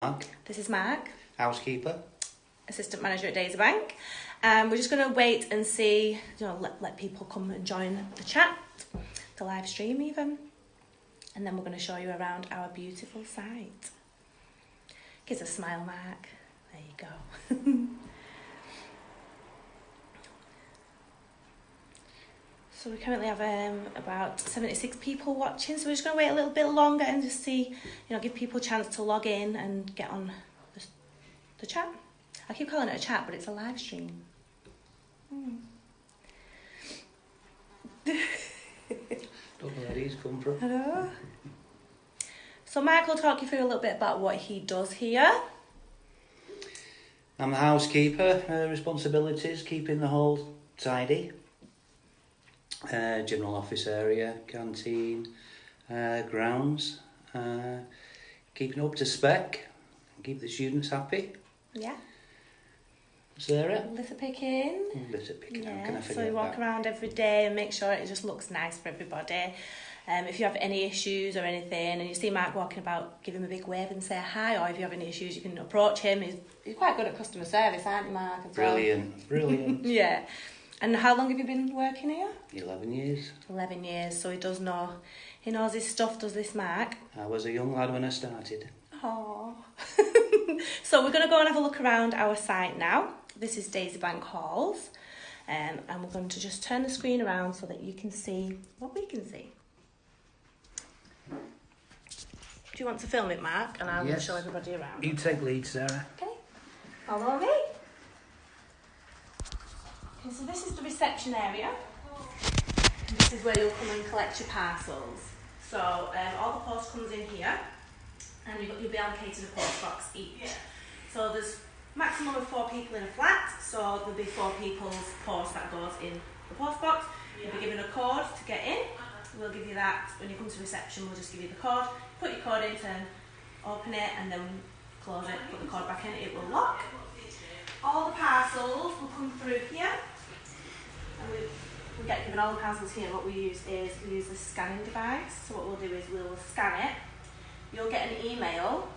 Mark. This is Mark, Housekeeper. Assistant Manager at Daisy Bank. We're just going to wait and see, let people come and join the chat, the live stream even. And then we're going to show you around our beautiful site. Give us a smile, Mark. There you go. So we currently have about 76 people watching, so we're just going to wait a little bit longer and just see, give people a chance to log in and get on the chat. I keep calling it a chat, but it's a live stream. Don't know where he's come from. Hello. So Mark will talk you through a little bit about what he does here. I'm the housekeeper. Responsibilities, keeping the hall tidy. General office area, canteen, grounds, keeping up to spec, keep the students happy. Yeah. Sarah? Litter picking. Litter picking, Yeah. How can I forget So we walk around every day and make sure it just looks nice for everybody. If you have any issues or anything and you see Mark walking about, give him a big wave and say hi, or if you have any issues you can approach him. He's quite good at customer service, aren't you, Mark? As well? Brilliant. Yeah. And how long have you been working here? 11 years. 11 years, so he knows his stuff, does this Mark? I was a young lad when I started. Aww. So we're going to go and have a look around our site now. This is Daisy Bank Halls. And we're going to just turn the screen around so that you can see what we can see. Do you want to film it, Mark? And I will show everybody around. You take lead, Sarah. Okay. Follow me. Okay, so this is the reception area. And this is where you'll come and collect your parcels. So all the post comes in here, and you'll be allocated a post box each. Yeah. So there's maximum of 4 people in a flat, so there'll be 4 people's post that goes in the post box. You'll be given a code to get in. We'll give you that when you come to reception. We'll just give you the code. Put your code in, open it, and then close it. Put the code back in. It will lock. All the parcels will come through here, and we get given all the parcels here. What we use is the scanning device. So what we'll do is we'll scan it. You'll get an email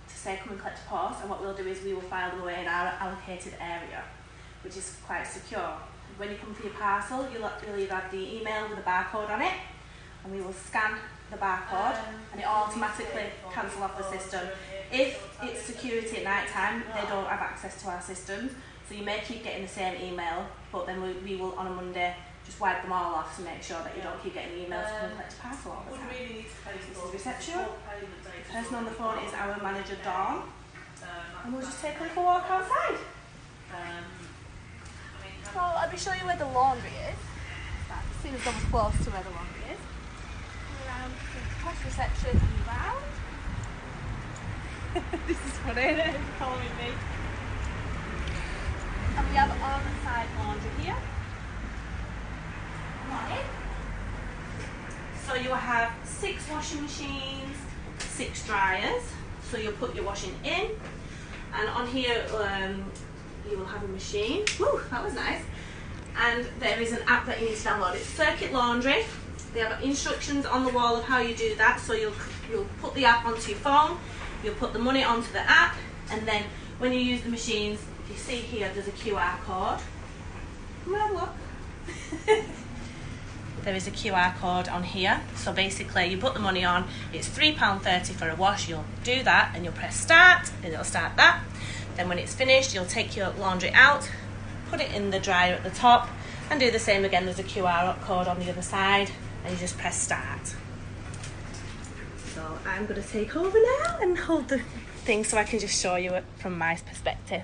to say come and collect a post, and what we'll do is we will file them away in our allocated area, which is quite secure. When you come for your parcel, you'll either have the email with a barcode on it, and we will scan the barcode, and it automatically cancels off the system. If it's security at night time, they don't have access to our systems, so you may keep getting the same email, but then we will on a Monday just wipe them all off to make sure that you don't keep getting emails to come and collect a parcel all the time. This is reception. The person on the phone is our manager, Dawn, and we'll just take a little walk outside. So let me show you where the laundry is. As soon as I was close to where the laundry is. Around the post reception and round. This is funny, isn't it? It's following me. And we have on-site laundry here. Morning. So you will have 6 washing machines, 6 dryers. So you'll put your washing in, and on here you will have a machine. Woo, that was nice. And there is an app that you need to download. It's Circuit Laundry. They have instructions on the wall of how you do that. So you'll put the app onto your phone, you'll put the money onto the app, and then when you use the machines, if you see here, there's a QR code. Come and have a look. There is a QR code on here. So basically, you put the money on. It's £3.30 for a wash. You'll do that, and you'll press start, and it'll start that. Then when it's finished, you'll take your laundry out, put it in the dryer at the top, and do the same again. There's a QR code on the other side, and you just press start. So I'm going to take over now and hold the thing so I can just show you it from my perspective.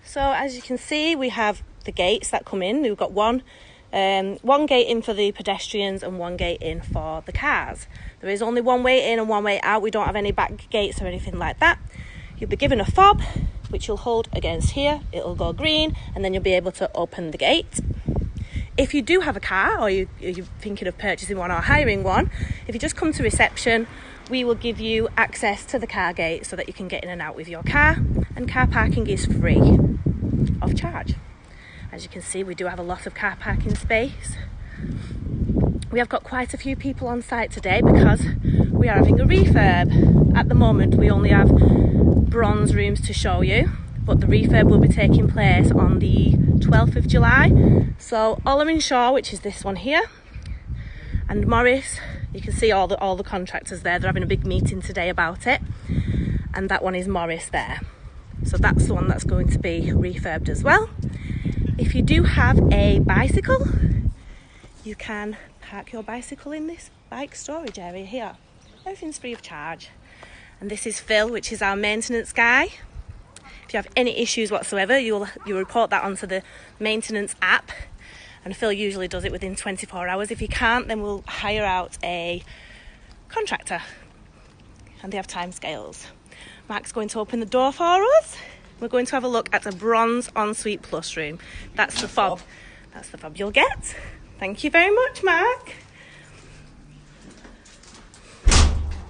So as you can see, we have the gates that come in. We've got one gate in for the pedestrians and 1 gate in for the cars. There is only 1 way in and 1 way out. We don't have any back gates or anything like that. You'll be given a fob, which you'll hold against here. It'll go green, and then you'll be able to open the gate. If you do have a car, or you're thinking of purchasing one or hiring one, if you just come to reception, we will give you access to the car gate so that you can get in and out with your car, and car parking is free of charge. As you can see, we do have a lot of car parking space. We have got quite a few people on site today because we are having a refurb. At the moment we only have bronze rooms to show you, but the refurb will be taking place on the 12th of July. So Ollerman Shaw, which is this one here, and Morris, you can see all the contractors there. They're having a big meeting today about it. And that one is Morris there. So that's the one that's going to be refurbed as well. If you do have a bicycle, you can park your bicycle in this bike storage area here. Everything's free of charge. And this is Phil, which is our maintenance guy. If you have any issues whatsoever, you report that onto the maintenance app, and Phil usually does it within 24 hours. If you can't, then we'll hire out a contractor, and they have time scales. Mark's going to open the door for us. We're going to have a look at a bronze ensuite plus room. That's the fob. That's the fob you'll get. Thank you very much, Mark.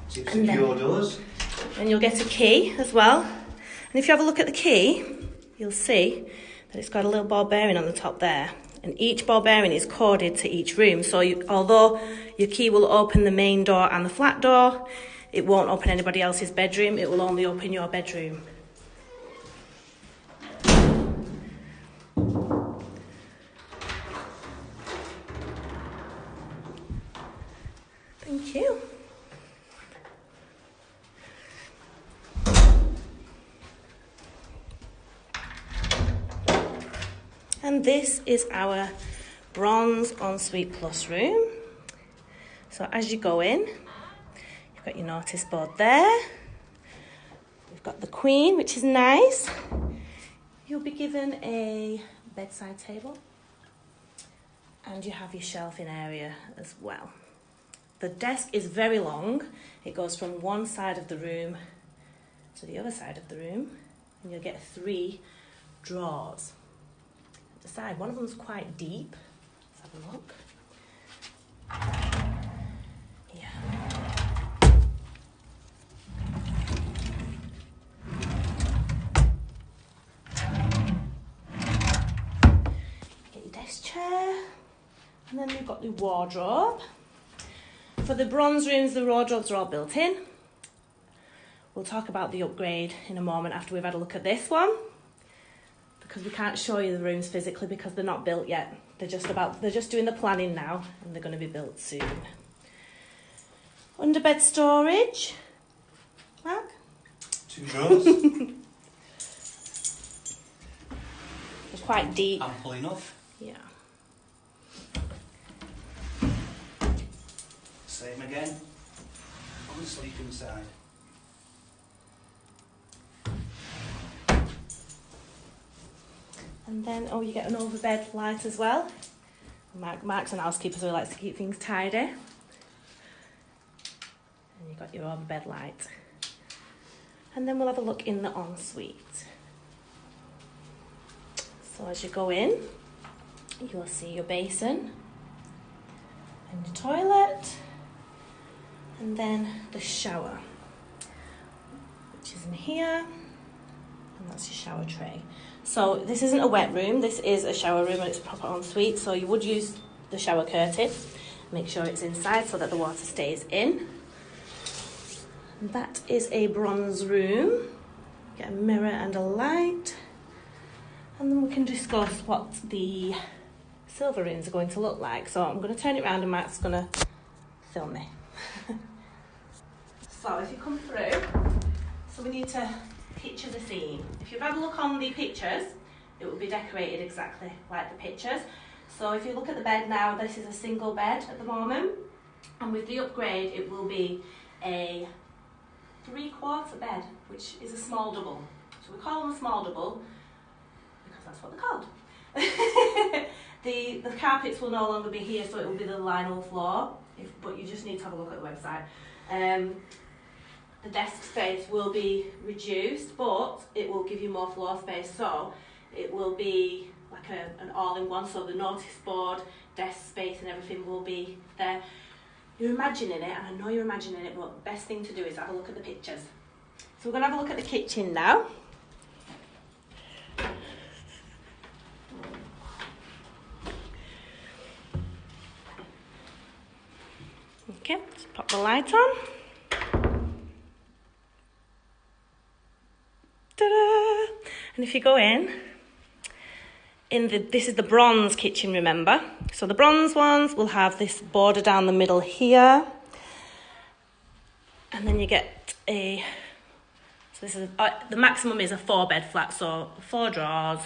Secure doors. And you'll get a key as well. And if you have a look at the key, you'll see that it's got a little ball bearing on the top there. And each ball bearing is corded to each room. So although your key will open the main door and the flat door, it won't open anybody else's bedroom. It will only open your bedroom. Thank you. And this is our bronze ensuite plus room. So as you go in, you've got your notice board there. We've got the queen, which is nice. You'll be given a bedside table, and you have your shelving area as well. The desk is very long. It goes from one side of the room to the other side of the room, and you'll get 3 drawers. The side. One of them's quite deep. Let's have a look. Yeah. Get your desk chair, and then we've got the wardrobe. For the bronze rooms, the wardrobes are all built in. We'll talk about the upgrade in a moment after we've had a look at this one, because we can't show you the rooms physically because they're not built yet. They're just doing the planning now, and they're going to be built soon. Underbed storage. Mark? 2 drawers. It's quite deep. Ample enough. Yeah. Same again on the sleeping side. And then, you get an overbed light as well. Mark's an housekeeper, so he likes to keep things tidy. And you've got your overbed light. And then we'll have a look in the ensuite. So as you go in, you'll see your basin and your toilet, and then the shower, which is in here, and that's your shower tray. So this isn't a wet room, this is a shower room, and it's proper ensuite, so you would use the shower curtain. Make sure it's inside so that the water stays in. And that is a bronze room. Get a mirror and a light. And then we can discuss what the silver rooms are going to look like. So I'm going to turn it around and Matt's going to film me. So if you come through, so we need to picture the scene. If you've had a look on the pictures, it will be decorated exactly like the pictures. So if you look at the bed now, this is a single bed at the moment, and with the upgrade it will be a 3/4 bed, which is a small double. So we call them a small double because that's what they're called. The carpets will no longer be here, so it will be the lino floor, but you just need to have a look at the website. The desk space will be reduced, but it will give you more floor space, so it will be like an all-in-one, so the notice board, desk space and everything will be there. You're imagining it, and I know you're imagining it, but the best thing to do is have a look at the pictures. So we're going to have a look at the kitchen now. Pop the light on. Ta-da! And if you go in this is the bronze kitchen, remember? So the bronze ones will have this border down the middle here. And then you get so this is, the maximum is a 4-bed flat, so 4 drawers,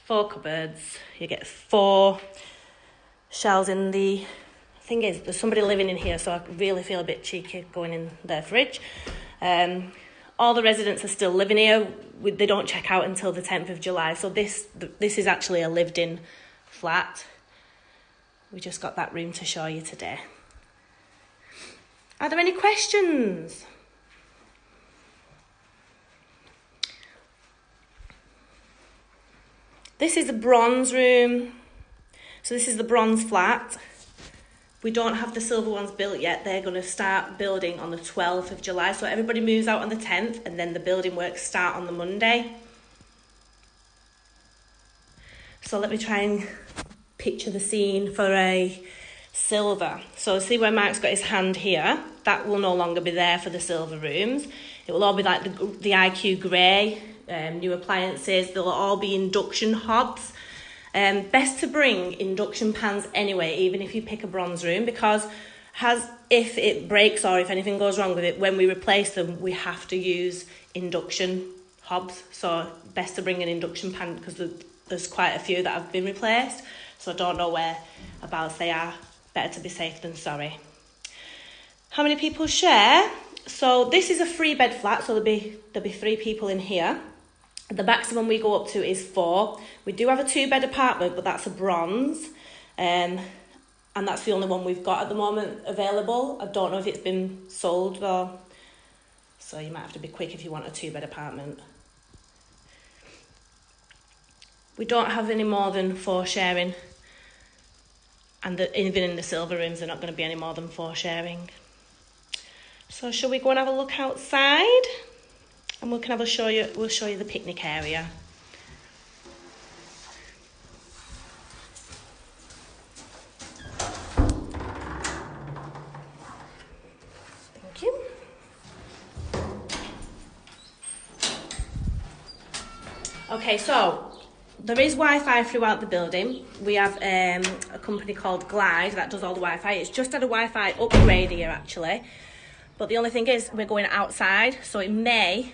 4 cupboards. You get 4 shelves in the... Thing is, there's somebody living in here, so I really feel a bit cheeky going in their fridge. All the residents are still living here. They don't check out until the 10th of July. So this is actually a lived-in flat. We just got that room to show you today. Are there any questions? This is the bronze room. So this is the bronze flat. We don't have the silver ones built yet. They're going to start building on the 12th of July. So everybody moves out on the 10th and then the building works start on the Monday. So let me try and picture the scene for a silver. So see where Mark's got his hand here? That will no longer be there for the silver rooms. It will all be like the IQ grey, new appliances. They'll all be induction hobs. Best to bring induction pans anyway, even if you pick a bronze room, because if it breaks or if anything goes wrong with it, when we replace them, we have to use induction hobs. So best to bring an induction pan, because there's quite a few that have been replaced. So I don't know whereabouts they are. Better to be safe than sorry. How many people share? So this is a 3-bed flat, so there'll be 3 people in here. The maximum we go up to is 4. We do have a 2-bed apartment, but that's a bronze. And that's the only one we've got at the moment available. I don't know if it's been sold though. So you might have to be quick if you want a 2-bed apartment. We don't have any more than 4 sharing. And even in the silver rooms, they're not going to be any more than 4 sharing. So shall we go and have a look outside? And we'll show you the picnic area. Thank you. Okay, so there is Wi-Fi throughout the building. We have a company called Glide that does all the Wi-Fi. It's just had a Wi-Fi upgrade here actually. But the only thing is we're going outside, so it may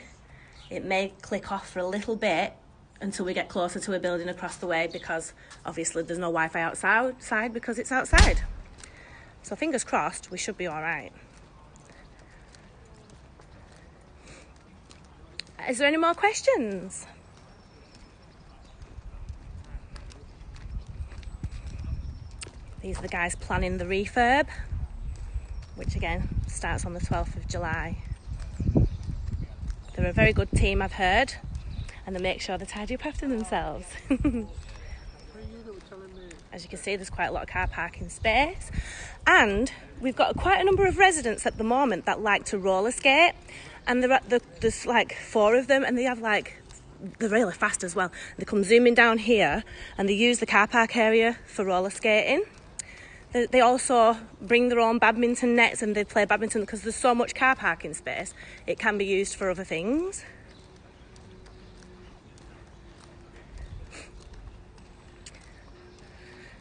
click off for a little bit until we get closer to a building across the way, because obviously there's no Wi-Fi outside because it's outside. So fingers crossed, we should be all right. Is there any more questions? These are the guys planning the refurb, which again starts on the 12th of July. They're a very good team, I've heard, and they make sure they tidy up after themselves. As you can see, there's quite a lot of car parking space, and we've got quite a number of residents at the moment that like to roller skate, and there's like 4 of them, and they're really fast as well. They come zooming down here and they use the car park area for roller skating. They also bring their own badminton nets and they play badminton, because there's so much car parking space. It can be used for other things.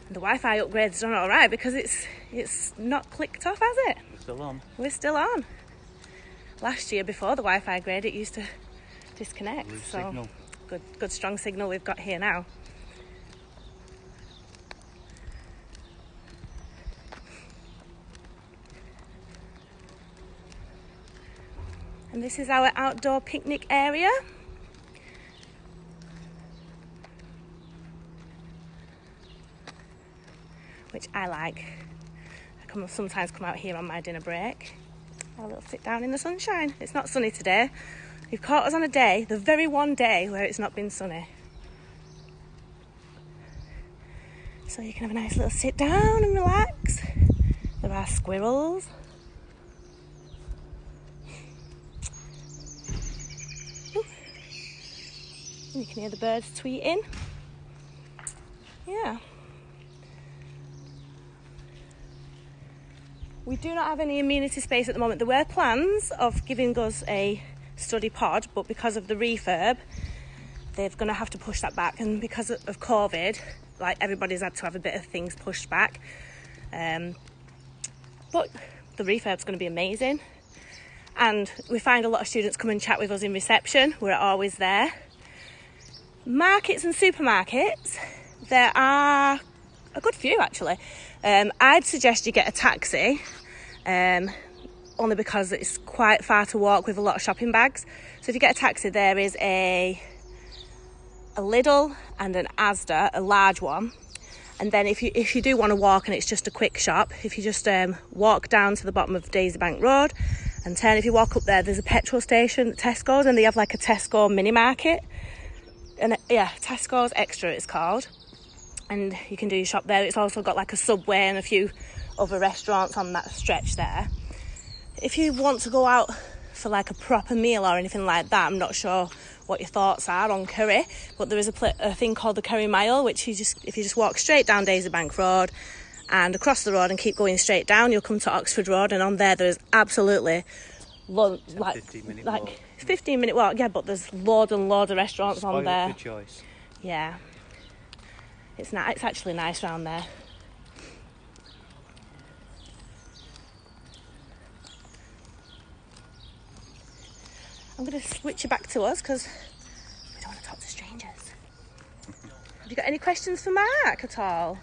And the Wi-Fi upgrade's done all right, because it's not clicked off, has it? We're still on. We're still on. Last year, before the Wi-Fi upgrade, it used to disconnect. Lose so signal. Good strong signal we've got here now. And this is our outdoor picnic area. Which I like. I sometimes come out here on my dinner break. Have a little sit down in the sunshine. It's not sunny today. You've caught us on a day, the very one day where it's not been sunny. So you can have a nice little sit down and relax. There are squirrels. You can hear the birds tweeting. Yeah. We do not have any amenity space at the moment. There were plans of giving us a study pod, but because of the refurb, they're going to have to push that back. And because of COVID, like, everybody's had to have a bit of things pushed back. But the refurb's going to be amazing. And we find a lot of students come and chat with us in reception. We're always there. Markets and supermarkets, there are a good few actually. I'd suggest you get a taxi, only because it's quite far to walk with a lot of shopping bags. So if you get a taxi, there is a Lidl and an Asda, a large one. And then if you do want to walk and it's just a quick shop, if you just walk down to the bottom of Daisy Bank Road and turn, if you walk up there, there's a petrol station, Tesco's, and they have like a Tesco mini market. And yeah, Tesco's Extra it's called. And you can do your shop there. It's also got like a Subway and a few other restaurants on that stretch there. If you want to go out for like a proper meal or anything like that, I'm not sure what your thoughts are on curry, but there is a thing called the Curry Mile, which if you just walk straight down Daisy Bank Road and across the road and keep going straight down, you'll come to Oxford Road, and on there is absolutely like 15-minute walk, yeah, but there's loads and loads of restaurants on there. Choice. Yeah, it's actually nice around there. I'm going to switch you back to us because we don't want to talk to strangers. Have you got any questions for Mark at all?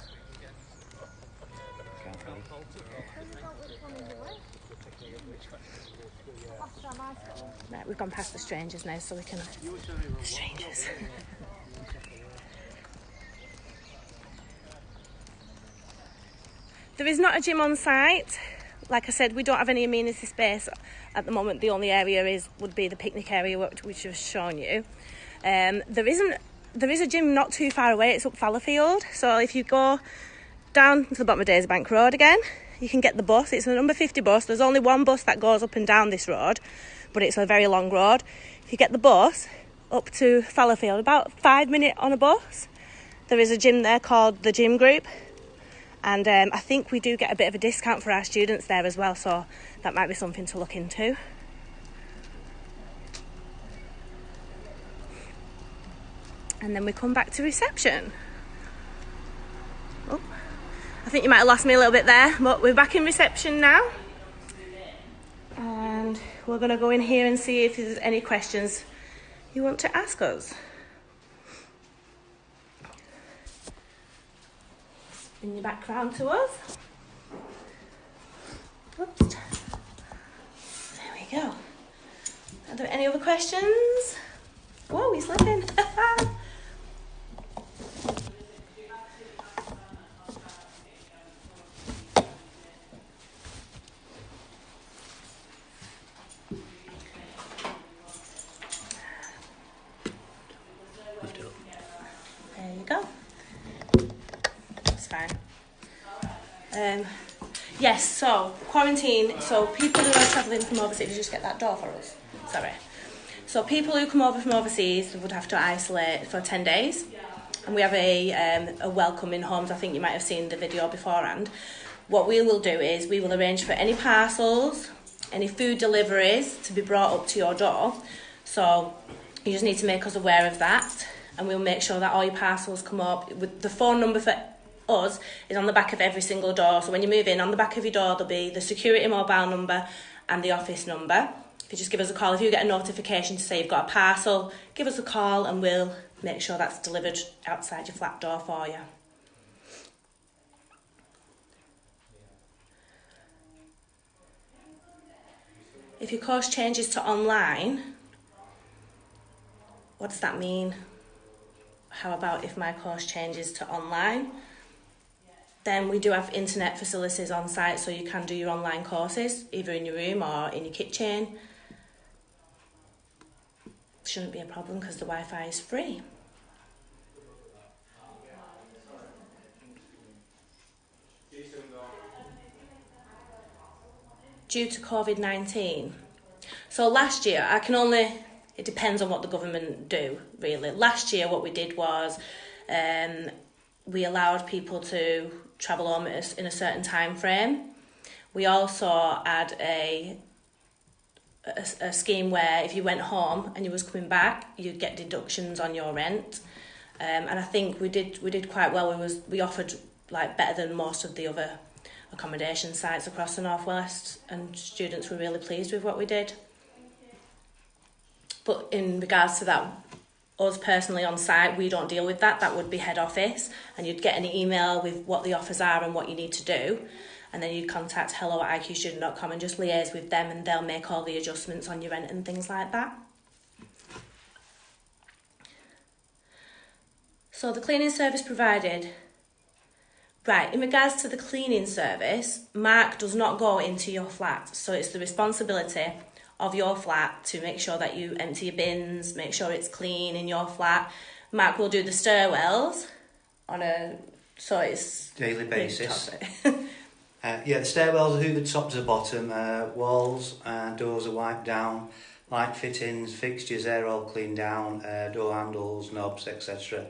Right, we've gone past the strangers now, so we can... Strangers. There is not a gym on site. Like I said, we don't have any amenity space at the moment. The only area would be the picnic area, which I've shown you. There is a gym not too far away. It's up Fallowfield. So if you go down to the bottom of Daisy Bank Road again, you can get the bus. It's a number 50 bus. There's only one bus that goes up and down this road, but it's a very long road. If you get the bus up to Fallowfield, about 5 minutes on a bus, there is a gym there called the Gym Group. And I think we do get a bit of a discount for our students there as well, so that might be something to look into. And then we come back to reception. Oh, I think you might have lost me a little bit there, but we're back in reception now. And we're going to go in here and see if there's any questions you want to ask us. Spin your back round to us. Oops. There we go. Are there any other questions? Whoa, he's slipping. Lift it up. There you go. That's fine. Yes, so quarantine, so people who are travelling from overseas, just get that door for us, sorry. So people who come over from overseas would have to isolate for 10 days. And we have a welcome in homes. I think you might have seen the video beforehand. What we will do is we will arrange for any parcels, any food deliveries to be brought up to your door. So you just need to make us aware of that. And we'll make sure that all your parcels come up. With the phone number for us is on the back of every single door. So when you move in, on the back of your door, there'll be the security mobile number and the office number. If you just give us a call, if you get a notification to say you've got a parcel, give us a call and we'll make sure that's delivered outside your flat door for you. If your course changes to online, what does that mean? How about if my course changes to online? Then we do have internet facilities on site, so you can do your online courses, either in your room or in your kitchen. Shouldn't be a problem because the Wi-Fi is free. Due to COVID-19. So last year, it depends on what the government do, really. Last year, what we did was we allowed people to travel home in a certain time frame. We also had a scheme where if you went home and you was coming back, you'd get deductions on your rent. And I think we did quite well. We offered like better than most of the other accommodation sites across the Northwest, and students were really pleased with what we did. But in regards to that, us personally on site, we don't deal with that. That would be head office, and you'd get an email with what the offers are and what you need to do, and then you'd contact hello@iqstudent.com and just liaise with them, and they'll make all the adjustments on your rent and things like that. So the cleaning service provided. Right, in regards to the cleaning service, Mark does not go into your flat, so it's the responsibility of your flat to make sure that you empty your bins, make sure it's clean in your flat. Mark will do the stairwells so it's daily basis. The stairwells are hoovered top to bottom, walls and doors are wiped down, light fittings, fixtures, they're all cleaned down, door handles, knobs, etc.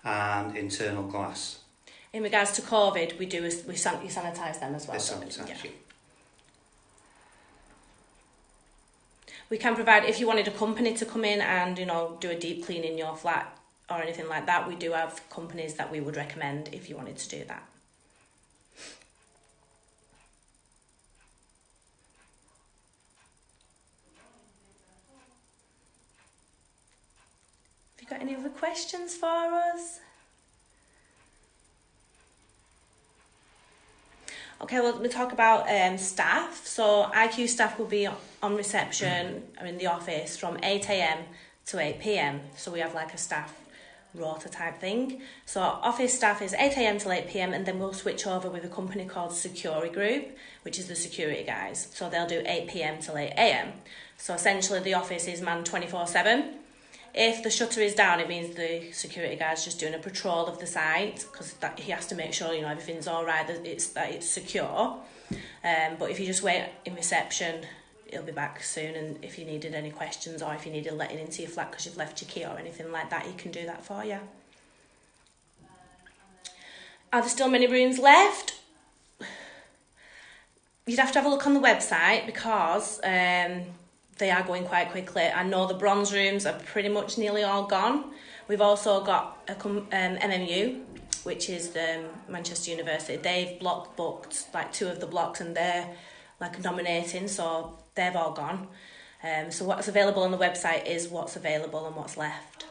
and internal glass. In regards to COVID, we sanitise them as well. They're sanitised, yeah. We can provide, if you wanted a company to come in and, do a deep clean in your flat or anything like that, we do have companies that we would recommend if you wanted to do that. Have you got any other questions for us? Okay, well, we talk about staff. So IQ staff will be on reception or in the office from 8 a.m. to 8 p.m. So we have like a staff rota type thing. So office staff is 8 a.m. till 8 p.m. and then we'll switch over with a company called Security Group, which is the security guys. So they'll do 8 p.m. till 8 a.m. So essentially the office is manned 24/7. If the shutter is down, it means the security guard's just doing a patrol of the site because he has to make sure everything's all right, that it's secure. But if you just wait in reception, he'll be back soon. And if you needed any questions or if you needed letting into your flat because you've left your key or anything like that, he can do that for you. Are there still many rooms left? You'd have to have a look on the website because they are going quite quickly. I know the bronze rooms are pretty much nearly all gone. We've also got MMU, which is the Manchester University. They've block booked like 2 of the blocks and they're like nominating, so they've all gone. So what's available on the website is what's available and what's left.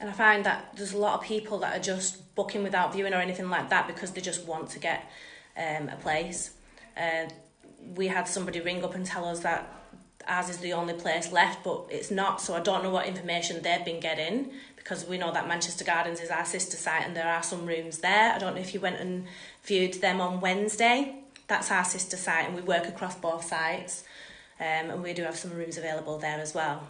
And I find that there's a lot of people that are just booking without viewing or anything like that because they just want to get a place. We had somebody ring up and tell us that ours is the only place left, but it's not. So I don't know what information they've been getting because we know that Manchester Gardens is our sister site and there are some rooms there. I don't know if you went and viewed them on Wednesday. That's our sister site and we work across both sites. And we do have some rooms available there as well.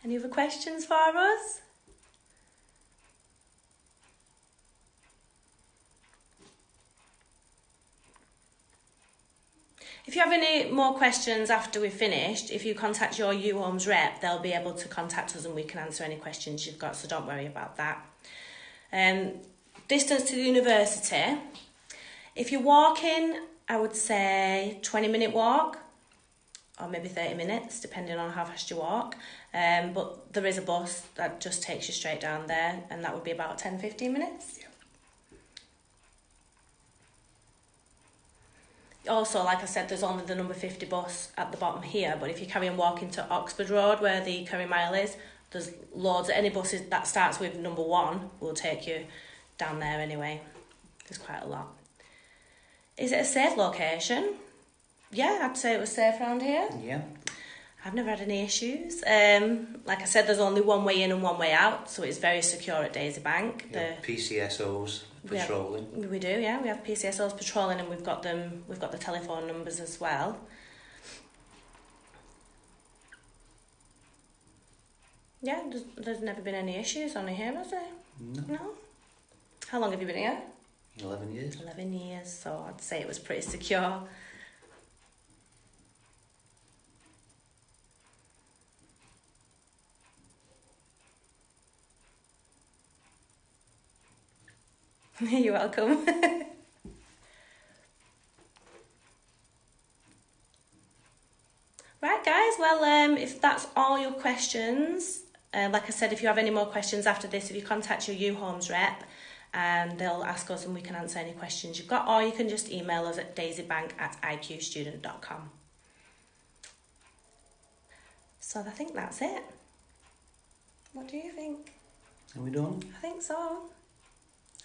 Any other questions for us? If you have any more questions after we've finished, if you contact your uhomes rep, they'll be able to contact us and we can answer any questions you've got, so don't worry about that. Distance to the university. If you're walking, I would say 20-minute walk, or maybe 30 minutes, depending on how fast you walk. But there is a bus that just takes you straight down there, and that would be about 10-15 minutes. Yeah. Also, like I said, there's only the number 50 bus at the bottom here, but if you carry on walking to Oxford Road, where the Curry Mile is, there's loads. Any buses that starts with number 1 will take you down there anyway. There's quite a lot. Is it a safe location? Yeah, I'd say it was safe around here. Yeah. I've never had any issues. Like I said, there's only one way in and one way out, so it's very secure at Daisy Bank. Yeah, PCSOs patrolling. We do, yeah. We have PCSOs patrolling, and we've got the telephone numbers as well. Yeah, there's never been any issues on here, has there? No. No. How long have you been here? 11 years. 11 years, so I'd say it was pretty secure. You're welcome. Right, guys, well, if that's all your questions, like I said, if you have any more questions after this, if you contact your uhomes rep, they'll ask us and we can answer any questions you've got, or you can just email us at daisybank@iqstudent.com. So I think that's it. What do you think? Are we done? I think so.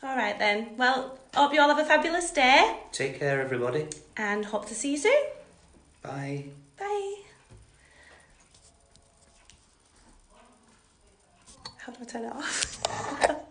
All right then. Well, hope you all have a fabulous day. Take care, everybody. And hope to see you soon. Bye. Bye. How do I turn it off?